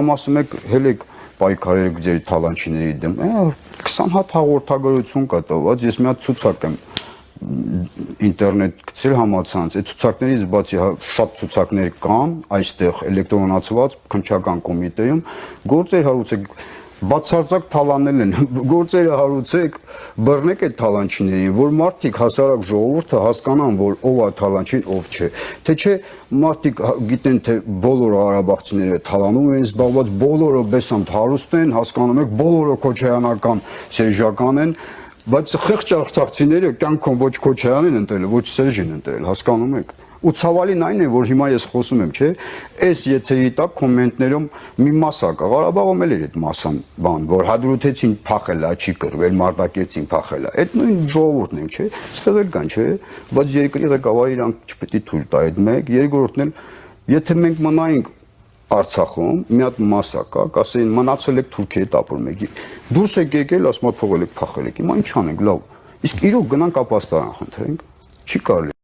Ասում եք հելեք պայքարել ձեր թալանչիների դեմ, 20 հատ հաղորդագրություն կա տված, ես մի հատ ցուցակ եմ ինտերնետ գցել համացանց, այդ ցուցակներից բացի շատ ցուցակներ կան, այստեղ էլեկտրոնացված քննչական կոմիտեում, գործեր հարուցեք, բացարձակ թալանել են, գործերը հարուցեք, բռնեք այդ թալանչիներին, որ մարդիկ հասարակ ժողովուրդը հասկանան, որ ով է թալանչին, ով չէ, թե չէ մարդիկ գիտեն, թե բոլոր ղարաբաղցիները թալանում են զբաղված, բոլորը բեսանտ հարուստ են, հասկանում եք, բոլորը քոչայանական սերժական են, բայց խեղճ արցախցիները կյանքում ոչ քոչայան են ընտրել, ոչ սերժ են ընտրել, հասկանում եք։ Ու ցավալին այն է, որ հիմա ես խոսում եմ, չէ, այս եթերի տակ կոմենտներում մի մասա կա, Ղարաբաղում էլ էր այդ մասան բան, որ հադրութեցին փախել է, չի կռվել, Մարտակերտին փախել է։ Այդ նույն ժողովուրդն են, չէ, այստեղ էլ կան, չէ, բայց երկրի ղեկավարը իրանք չպետք է թույլ տա այդ մեկ, երկրորդն էլ, եթե մենք մնայինք Արցախում, մի հատ մասա կա, կասեին մնացել եք Թուրքիայի հետ ապրում եք, դուրս եք եկել, ասում եք փողել եք, փախել եք, հիմա ինչ անենք, լավ, իսկ իրոք գնանք ապաստարան խնդրենք, չի կարելի։